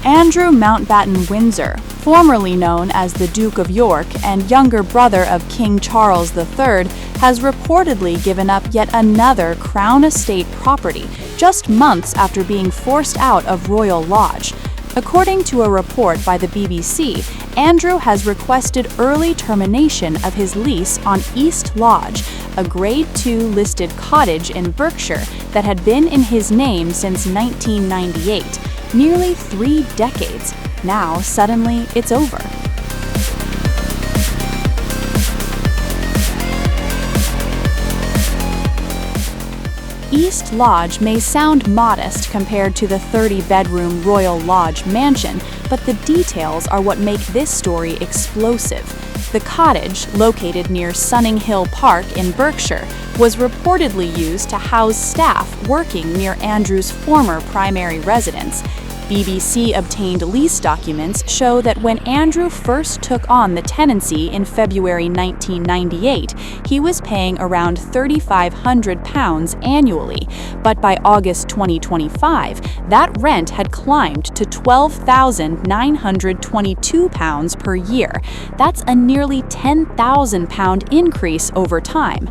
Andrew Mountbatten-Windsor, formerly known as the Duke of York and younger brother of King Charles III, has reportedly given up yet another Crown Estate property just months after being forced out of Royal Lodge. According to a report by the BBC, Andrew has requested early termination of his lease on East Lodge, a Grade 2 listed cottage in Berkshire that had been in his name since 1998, nearly 3 decades. Now, suddenly, it's over. East Lodge may sound modest compared to the 30-bedroom Royal Lodge mansion, but the details are what make this story explosive. The cottage, located near Sunninghill Park in Berkshire, was reportedly used to house staff working near Andrew's former primary residence. BBC-obtained lease documents show that when Andrew first took on the tenancy in February 1998, he was paying around £3,500 annually, but by August 2025, that rent had climbed to £12,922 per year. That's a nearly £10,000 increase over time.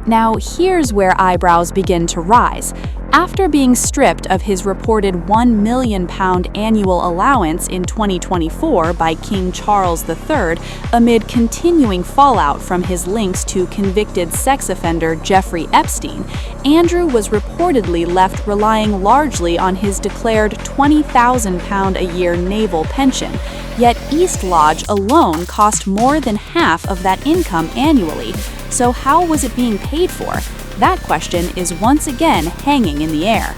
Now, here's where eyebrows begin to rise. After being stripped of his reported £1 million annual allowance in 2024 by King Charles III, amid continuing fallout from his links to convicted sex offender Jeffrey Epstein, Andrew was reportedly left relying largely on his declared £20,000 a year naval pension. Yet East Lodge alone cost more than half of that income annually. So how was it being paid for? That question is once again hanging in the air.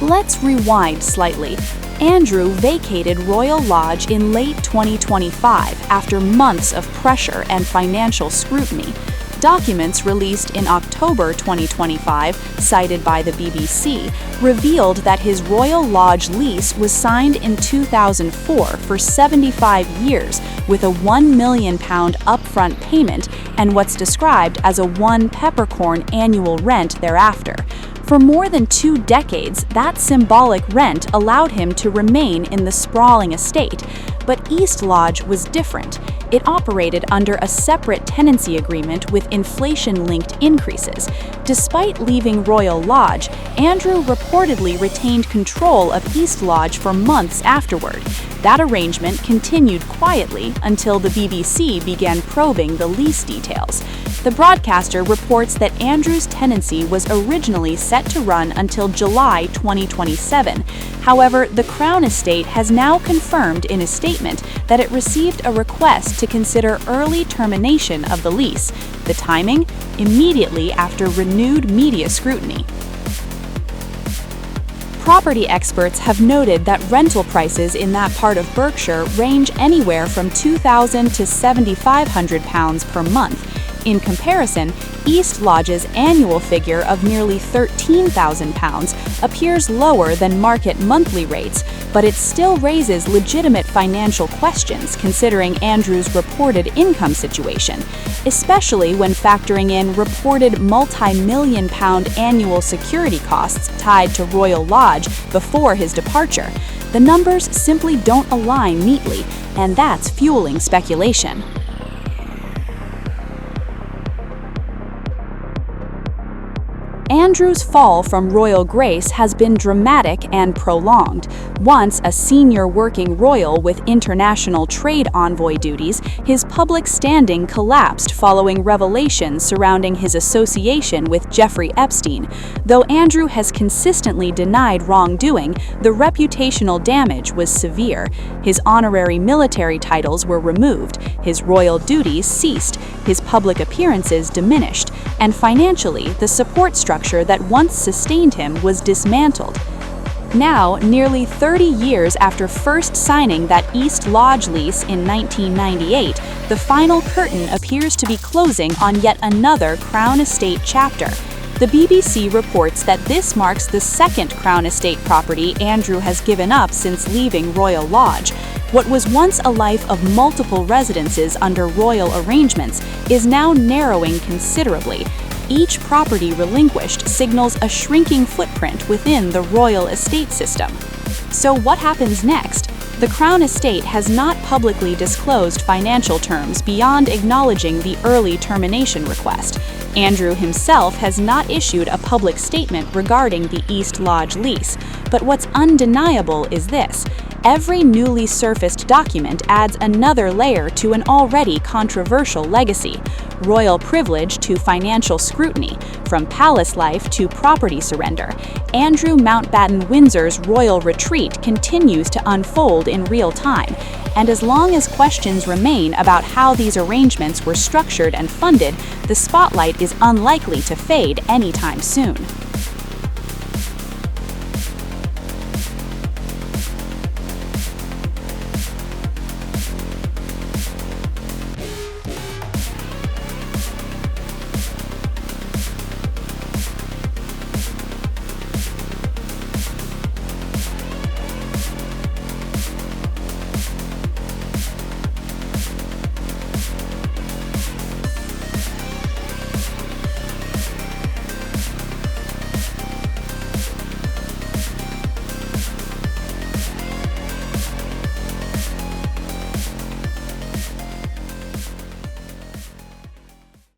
Let's rewind slightly. Andrew vacated Royal Lodge in late 2025 after months of pressure and financial scrutiny. Documents released in October 2025, cited by the BBC, revealed that his Royal Lodge lease was signed in 2004 for 75 years with a £1 million upfront payment and what's described as a £1 peppercorn annual rent thereafter. For more than 2 decades, that symbolic rent allowed him to remain in the sprawling estate. But East Lodge was different. It operated under a separate tenancy agreement with inflation-linked increases. Despite leaving Royal Lodge, Andrew reportedly retained control of East Lodge for months afterward. That arrangement continued quietly until the BBC began probing the lease details. The broadcaster reports that Andrew's tenancy was originally set to run until July 2027. However, the Crown Estate has now confirmed in a statement that it received a request to consider early termination of the lease. The timing? Immediately after renewed media scrutiny. Property experts have noted that rental prices in that part of Berkshire range anywhere from £2,000 to £7,500 per month. In comparison, East Lodge's annual figure of nearly £13,000 appears lower than market monthly rates, but it still raises legitimate financial questions considering Andrew's reported income situation, especially when factoring in reported multi-million-pound annual security costs tied to Royal Lodge before his departure. The numbers simply don't align neatly, and that's fueling speculation. Andrew's fall from royal grace has been dramatic and prolonged. Once a senior working royal with international trade envoy duties, his public standing collapsed following revelations surrounding his association with Jeffrey Epstein. Though Andrew has consistently denied wrongdoing, the reputational damage was severe. His honorary military titles were removed, his royal duties ceased, his public appearances diminished, and financially, the support structure that once sustained him was dismantled. Now, nearly 30 years after first signing that East Lodge lease in 1998, the final curtain appears to be closing on yet another Crown Estate chapter. The BBC reports that this marks the second Crown Estate property Andrew has given up since leaving Royal Lodge. What was once a life of multiple residences under royal arrangements is now narrowing considerably. Each property relinquished signals a shrinking footprint within the royal estate system. So what happens next? The Crown Estate has not publicly disclosed financial terms beyond acknowledging the early termination request. Andrew himself has not issued a public statement regarding the East Lodge lease, but what's undeniable is this: every newly surfaced document adds another layer to an already controversial legacy. Royal privilege to financial scrutiny, from palace life to property surrender. Andrew Mountbatten-Windsor's royal retreat continues to unfold in real time, and as long as questions remain about how these arrangements were structured and funded, the spotlight is unlikely to fade anytime soon.